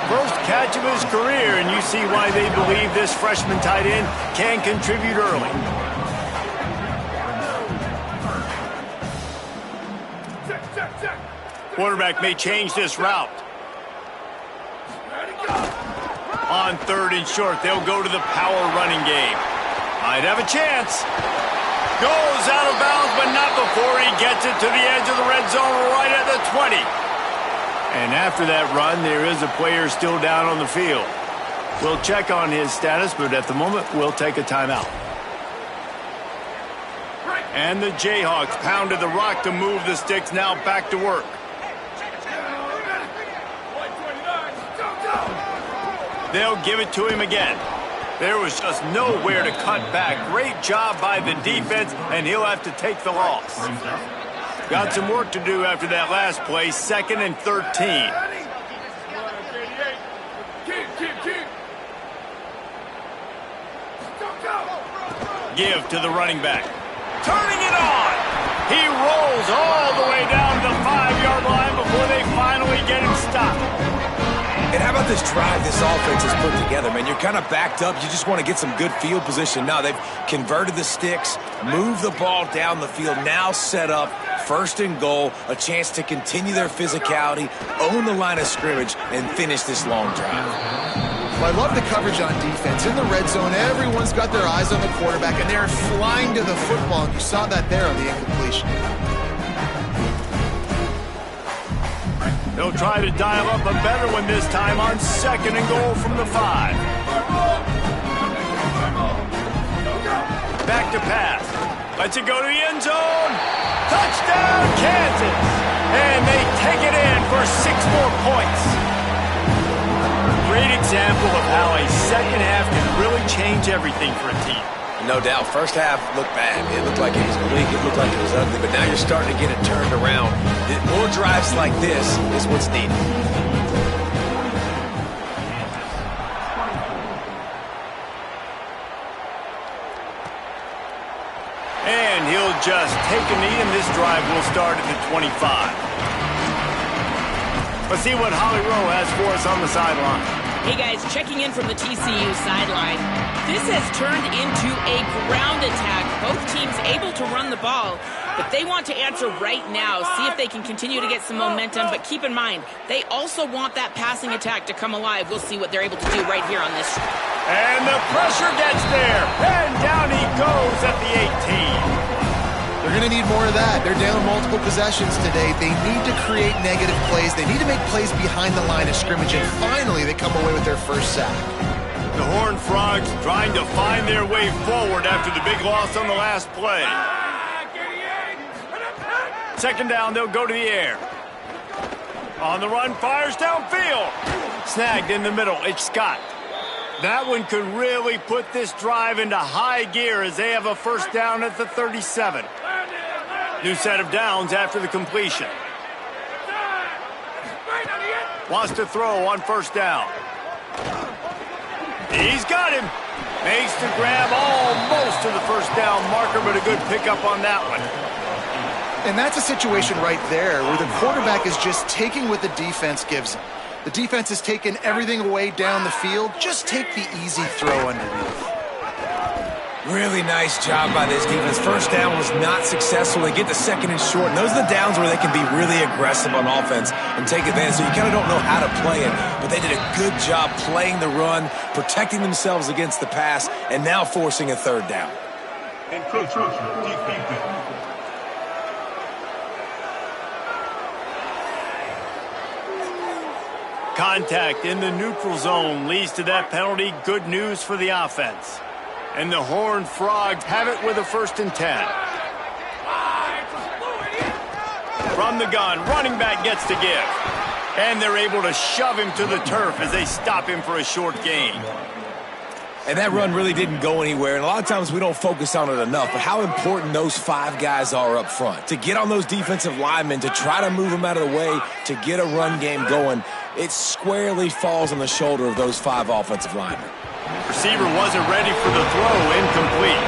First catch of his career, and you see why they believe this freshman tight end can contribute early. Quarterback may change this route. On 3rd and short, they'll go to the power running game. Might have a chance. Goes out of bounds, but not before he gets it to the edge of the red zone right at the 20. And after that run, there is a player still down on the field. We'll check on his status, but at the moment, we'll take a timeout. And the Jayhawks pounded the rock to move the sticks, now back to work. They'll give it to him again. There was just nowhere to cut back. Great job by the defense, and he'll have to take the loss. Got some work to do after that last play, 2nd and 13. Give to the running back. Turning it on. He rolls all the way down to the 5-yard line before they finally get him stopped. And how about this drive this offense has put together, man? You're kind of backed up. You just want to get some good field position. Now they've converted the sticks, moved the ball down the field, now set up 1st and goal, a chance to continue their physicality, own the line of scrimmage, and finish this long drive. Well, I love the coverage on defense. In the red zone, everyone's got their eyes on the quarterback, and they're flying to the football. And you saw that there on the incompletion. They'll try to dial up a better one this time on 2nd and goal from the 5. Back to pass. Lets it go to the end zone. Touchdown, Kansas. And they take it in for 6 more points. Great example of how a second half can really change everything for a team. No doubt. First half looked bad. It looked like it was bleak. It looked like it was ugly. But now you're starting to get it turned around. More drives like this is what's needed. And he'll just take a knee, and this drive will start at the 25. Let's see what Holly Rowe has for us on the sideline. Hey guys, checking in from the TCU sideline. This has turned into a ground attack. Both teams able to run the ball, but they want to answer right now, see if they can continue to get some momentum. But keep in mind, they also want that passing attack to come alive. We'll see what they're able to do right here on this. And the pressure gets there, and down he goes at the 18. They're going to need more of that. They're down multiple possessions today. They need to create negative plays. They need to make plays behind the line of scrimmage, and finally they come away with their first sack. The Horned Frogs trying to find their way forward after the big loss on the last play. 2nd down, they'll go to the air. On the run, fires downfield. Snagged in the middle, it's Scott. That one could really put this drive into high gear as they have a 1st down at the 37. New set of downs after the completion. Wants to throw on 1st down. He's got him. Makes the grab almost to the 1st down marker, but a good pickup on that one. And that's a situation right there where the quarterback is just taking what the defense gives him. The defense has taken everything away down the field. Just take the easy throw underneath. Really nice job by this defense. 1st down was not successful. They get the 2nd and short. And those are the downs where they can be really aggressive on offense and take advantage. So you kind of don't know how to play it. But they did a good job playing the run, protecting themselves against the pass, and now forcing a 3rd down. Contact in the neutral zone leads to that penalty. Good news for the offense. And the Horned Frogs have it with a 1st and 10. From the gun, running back gets to give. And they're able to shove him to the turf as they stop him for a short gain. And that run really didn't go anywhere. And a lot of times we don't focus on it enough, but how important those 5 guys are up front. To get on those defensive linemen, to try to move them out of the way, to get a run game going, it squarely falls on the shoulder of those 5 offensive linemen. Receiver wasn't ready for the throw, incomplete.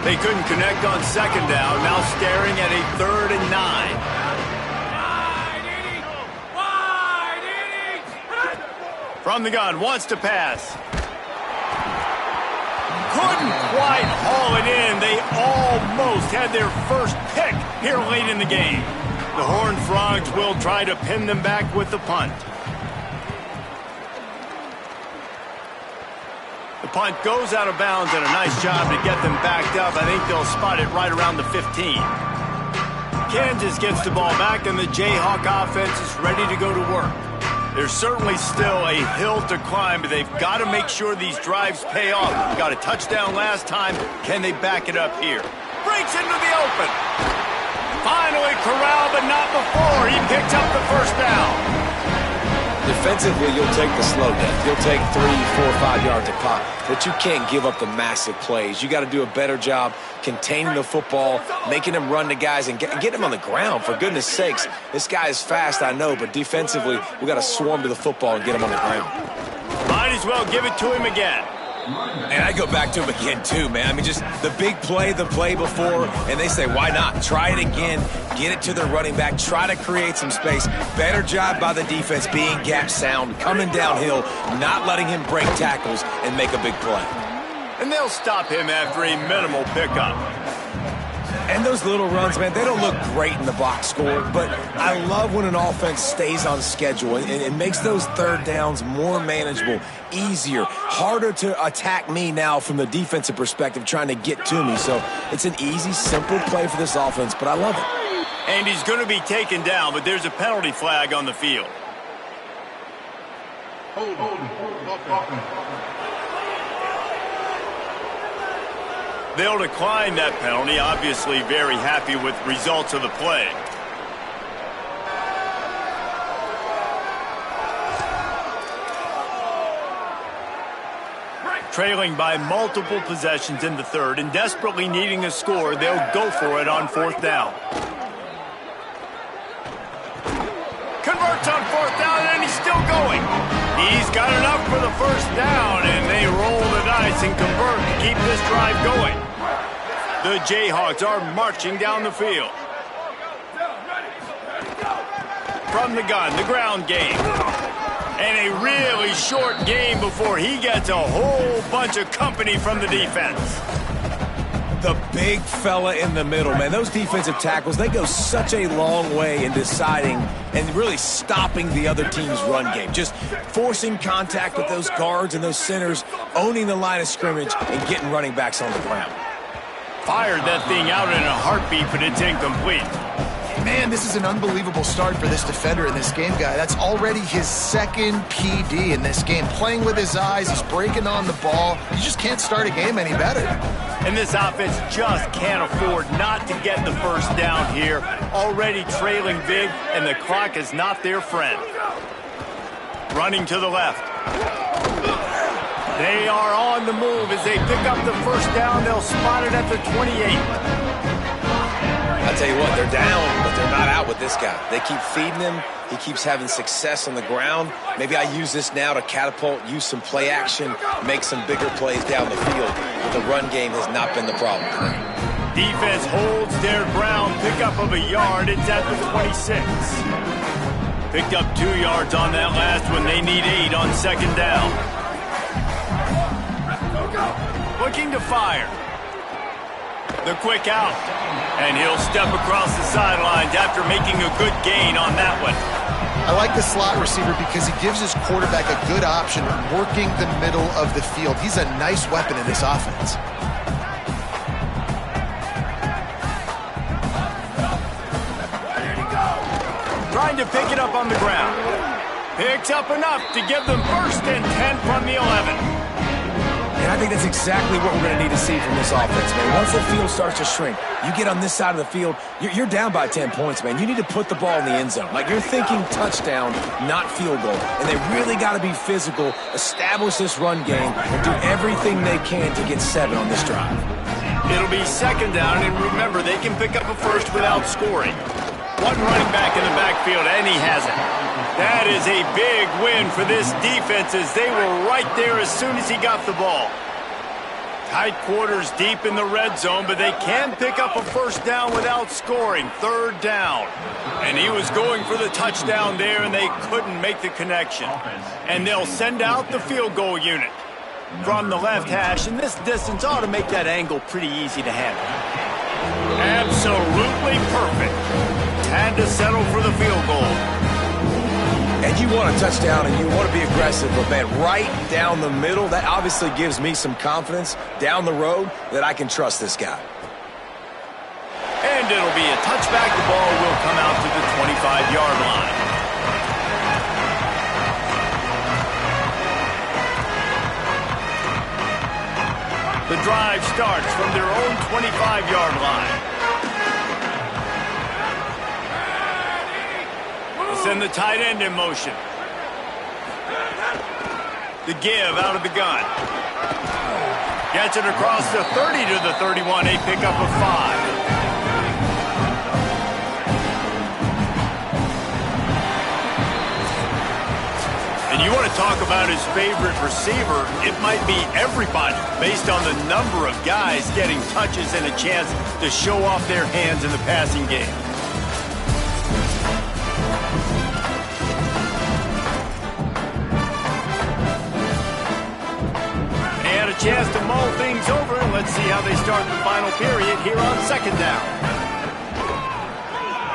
They couldn't connect on 2nd down, now staring at a 3rd and 9. From the gun, wants to pass. Couldn't quite haul it in. They almost had their first pick here late in the game. The Horned Frogs will try to pin them back with the punt. The punt goes out of bounds, and a nice job to get them backed up. I think they'll spot it right around the 15. Kansas gets the ball back, and the Jayhawk offense is ready to go to work. There's certainly still a hill to climb, but they've got to make sure these drives pay off. Got a touchdown last time. Can they back it up here? Breaks into the open. Finally corralled, but not before. He picks up the first down. Defensively, you'll take the slow death. You'll take 3, 4, 5 yards a pop, but you can't give up the massive plays. You got to do a better job containing the football, making them run to guys, and get them on the ground. For goodness sakes, this guy is fast, I know, but defensively, we got to swarm to the football and get him on the ground. Might as well give it to him again. And I go back to him again, too, man. I mean, just the big play, the play before, and they say, why not? Try it again, get it to the running back, try to create some space. Better job by the defense being gap sound, coming downhill, not letting him break tackles and make a big play. And they'll stop him after a minimal pickup. And those little runs, man, they don't look great in the box score, but I love when an offense stays on schedule and it makes those third downs more manageable, easier, harder to attack me now from the defensive perspective trying to get to me. So it's an easy, simple play for this offense, but I love it. And he's going to be taken down, but there's a penalty flag on the field. They'll decline that penalty, obviously very happy with results of the play. Trailing by multiple possessions in the third and desperately needing a score, they'll go for it on fourth down. Converts on fourth down, and he's still going. He's got enough for the first down, and they roll the dice and convert to keep this drive going. The Jayhawks are marching down the field. From the gun, the ground game. And a really short game before he gets a whole bunch of company from the defense. The big fella in the middle, man. Those defensive tackles, they go such a long way in deciding and really stopping the other team's run game. Just forcing contact with those guards and those centers, owning the line of scrimmage, and getting running backs on the ground. Fired that thing out in a heartbeat, but it's incomplete. Man, this is an unbelievable start for this defender in this game, guy. That's already his second PD in this game. Playing with his eyes, he's breaking on the ball. You just can't start a game any better. And this offense just can't afford not to get the first down here. Already trailing big, and the clock is not their friend. Running to the left. They are on the move as they pick up the first down. They'll spot it at the 28. I tell you what, they're down, but they're not out with this guy. They keep feeding him. He keeps having success on the ground. Maybe I use this now to catapult, use some play action, make some bigger plays down the field. But the run game has not been the problem today. Defense holds their ground. Pickup of a yard. It's at the 26. Picked up 2 yards on that last one. They need 8 on second down. Looking to fire. The quick out. And he'll step across the sidelines after making a good gain on that one. I like the slot receiver because he gives his quarterback a good option working the middle of the field. He's a nice weapon in this offense. Trying to pick it up on the ground. Picks up enough to give them first and 10 from the 11. And I think that's exactly what we're going to need to see from this offense, man. Once the field starts to shrink, you get on this side of the field, you're down by 10 points, man. You need to put the ball in the end zone. Like, you're thinking touchdown, not field goal. And they really got to be physical, establish this run game, and do everything they can to get 7 on this drive. It'll be second down, and remember, they can pick up a first without scoring. One running back in the backfield, and he has it. That is a big win for this defense as they were right there as soon as he got the ball. Tight quarters deep in the red zone, but they can pick up a first down without scoring. Third down. And he was going for the touchdown there, and they couldn't make the connection. And they'll send out the field goal unit from the left hash, and this distance ought to make that angle pretty easy to handle. Absolutely perfect. had to settle for the field goal. And you want a touchdown and you want to be aggressive, but man, right down the middle, that obviously gives me some confidence down the road that I can trust this guy. And it'll be a touchback. The ball will come out to the 25-yard line. The drive starts from their own 25-yard line. Send the tight end in motion. The give out of the gun. Gets it across the 30 to the 31. A pickup of 5. And you want to talk about his favorite receiver, it might be everybody based on the number of guys getting touches and a chance to show off their hands in the passing game. Chance to mull things over, and let's see how they start the final period here on second down.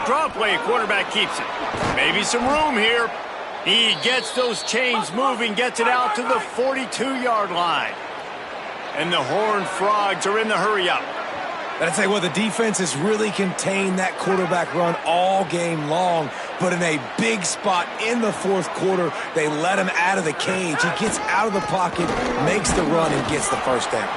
Draw play, quarterback keeps it. Maybe some room here. He gets those chains moving, gets it out to the 42-yard line. And the Horned Frogs are in the hurry-up. But I'd say, well, the defense has really contained that quarterback run all game long, but in a big spot in the fourth quarter, they let him out of the cage. He gets out of the pocket, makes the run, and gets the first down.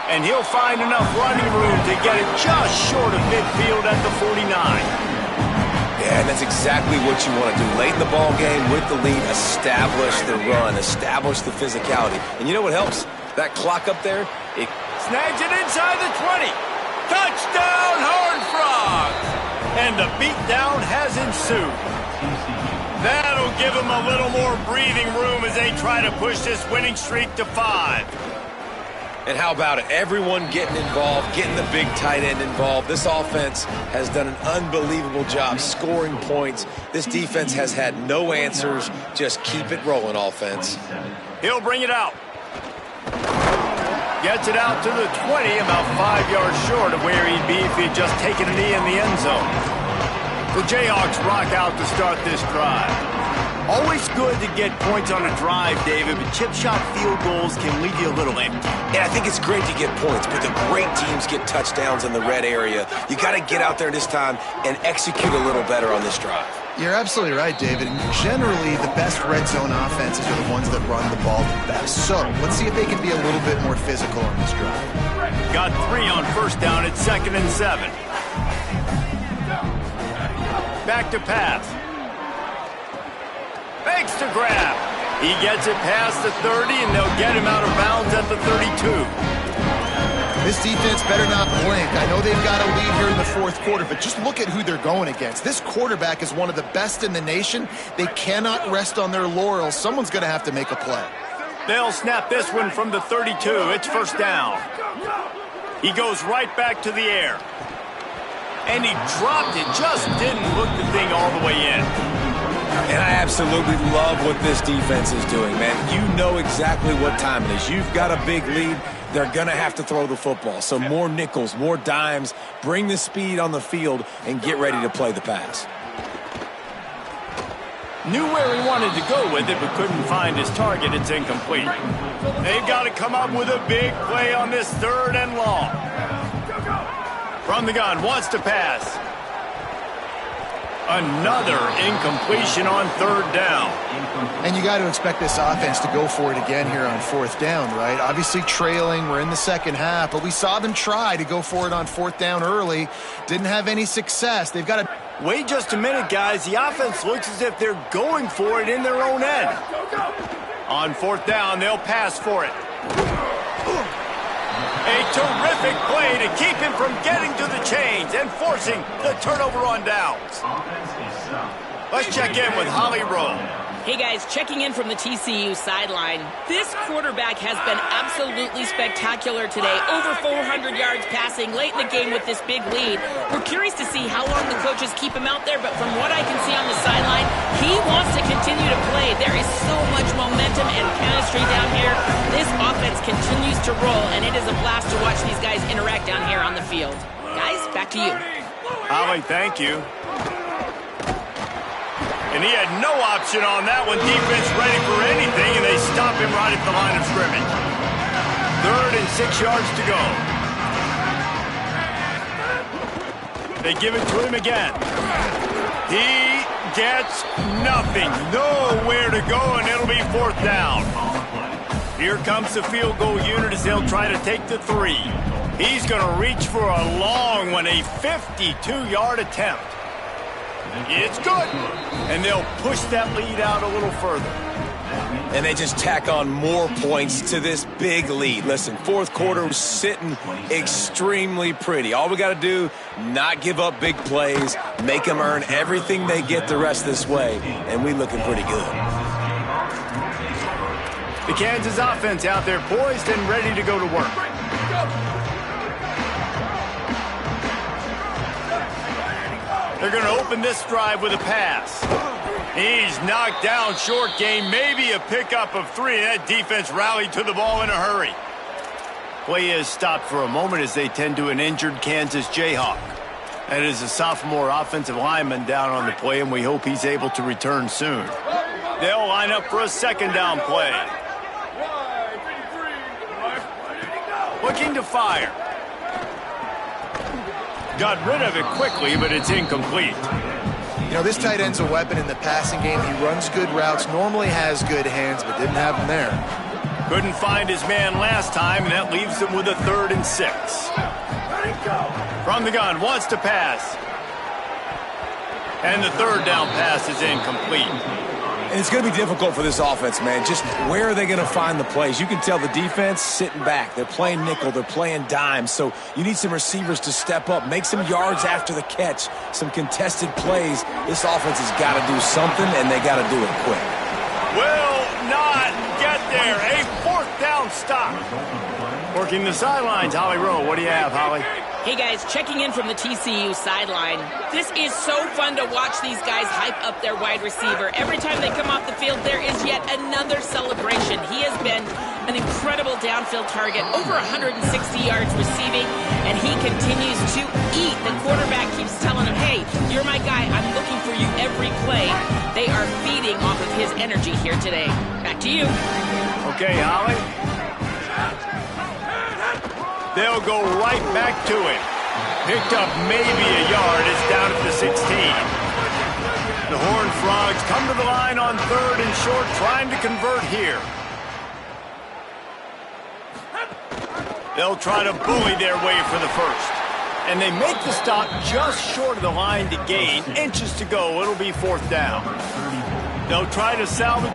And he'll find enough running room to get it just short of midfield at the 49. Yeah, and that's exactly what you want to do. Late in the ball game with the lead, establish the run, establish the physicality. And you know what helps? That clock up there, it snags it inside the 20. Touchdown, Horned Frogs! And the beatdown has ensued. That'll give them a little more breathing room as they try to push this winning streak to 5. And how about it? Everyone getting involved, getting the big tight end involved. This offense has done an unbelievable job scoring points. This defense has had no answers. Just keep it rolling, offense. He'll bring it out. Gets it out to the 20, about 5 yards short of where he'd be if he'd just taken a knee in the end zone. The Jayhawks rock out to start this drive. Always good to get points on a drive, David, but chip shot field goals can leave you a little empty. Yeah, I think it's great to get points, but the great teams get touchdowns in the red area. You got to get out there this time and execute a little better on this drive. You're absolutely right, David. And generally, the best red zone offenses are the ones that run the ball the best. So let's see if they can be a little bit more physical on this drive. Got 3 on first down at 2nd and 7. Back to pass. Fakes to grab. He gets it past the 30, and they'll get him out of bounds at the 32. This defense better not blink. I know they've got a lead here in the fourth quarter, but just look at who they're going against. This quarterback is one of the best in the nation. They cannot rest on their laurels. Someone's going to have to make a play. They'll snap this one from the 32. It's first down. He goes right back to the air. And he dropped it. Just didn't look the thing all the way in. And I absolutely love what this defense is doing, man. You know exactly what time it is. You've got a big lead. They're going to have to throw the football. So more nickels, more dimes, bring the speed on the field, and get ready to play the pass. Knew where he wanted to go with it, but couldn't find his target. It's incomplete. They've got to come up with a big play on this 3rd and long. From the gun, wants to pass. Another incompletion on 3rd down. And you got to expect this offense to go for it again here on 4th down, right? Obviously trailing, we're in the second half, but we saw them try to go for it on 4th down early. Didn't have any success. They've got to... Wait just a minute, guys. The offense looks as if they're going for it in their own end. On 4th down, they'll pass for it. A terrific play to keep him from getting to the chains and forcing the turnover on downs. Let's check in with Holly Rowe. Hey guys, checking in from the TCU sideline. This quarterback has been absolutely spectacular today. Over 400 yards passing late in the game with this big lead. We're curious to see how long the coaches keep him out there, but from what I can see on the sideline, he wants to continue to play. There is so much momentum and chemistry down here. This offense continues to roll, and it is a blast to watch these guys interact down here on the field. Guys, back to you. Holly, thank you. And he had no option on that one. Defense ready for anything, and they stop him right at the line of scrimmage. 3rd and 6 yards to go. They give it to him again. He gets nothing. Nowhere to go, and it'll be 4th down. Here comes the field goal unit as they'll try to take the 3. He's going to reach for a long one, a 52-yard attempt. It's good. And they'll push that lead out a little further. And they just tack on more points to this big lead. Listen, 4th quarter was sitting extremely pretty. All we got to do, not give up big plays, make them earn everything they get the rest of this way, and we looking pretty good. The Kansas offense out there poised and ready to go to work. They're going to open this drive with a pass. He's knocked down short game, maybe a pickup of 3. That defense rallied to the ball in a hurry. Play is stopped for a moment as they tend to an injured Kansas Jayhawk. That is a sophomore offensive lineman down on the play, and we hope he's able to return soon. They'll line up for a 2nd down play. Looking to fire. Got rid of it quickly, but it's incomplete. You know, this tight end's a weapon in the passing game. He runs good routes, normally has good hands, but didn't have them there. Couldn't find his man last time, and that leaves him with a 3rd and 6. From the gun, wants to pass. And the 3rd down pass is incomplete. And it's going to be difficult for this offense, man. Just where are they going to find the plays? You can tell the defense sitting back. They're playing nickel. They're playing dime. So you need some receivers to step up, make some yards after the catch, some contested plays. This offense has got to do something, and they got to do it quick. Will not get there. A 4th down stop. Working the sidelines, Holly Rowe. What do you have, Holly? Hey guys, checking in from the TCU sideline. This is so fun to watch these guys hype up their wide receiver. Every time they come off the field, there is yet another celebration. He has been an incredible downfield target, over 160 yards receiving, and he continues to eat. The quarterback keeps telling him, hey, you're my guy. I'm looking for you every play. They are feeding off of his energy here today. Back to you. Okay, Holly. They'll go right back to him. Picked up maybe a yard. It's down at the 16. The Horned Frogs come to the line on 3rd and short, trying to convert here. They'll try to bully their way for the 1st. And they make the stop just short of the line to gain. Inches to go. It'll be 4th down. They'll try to salvage.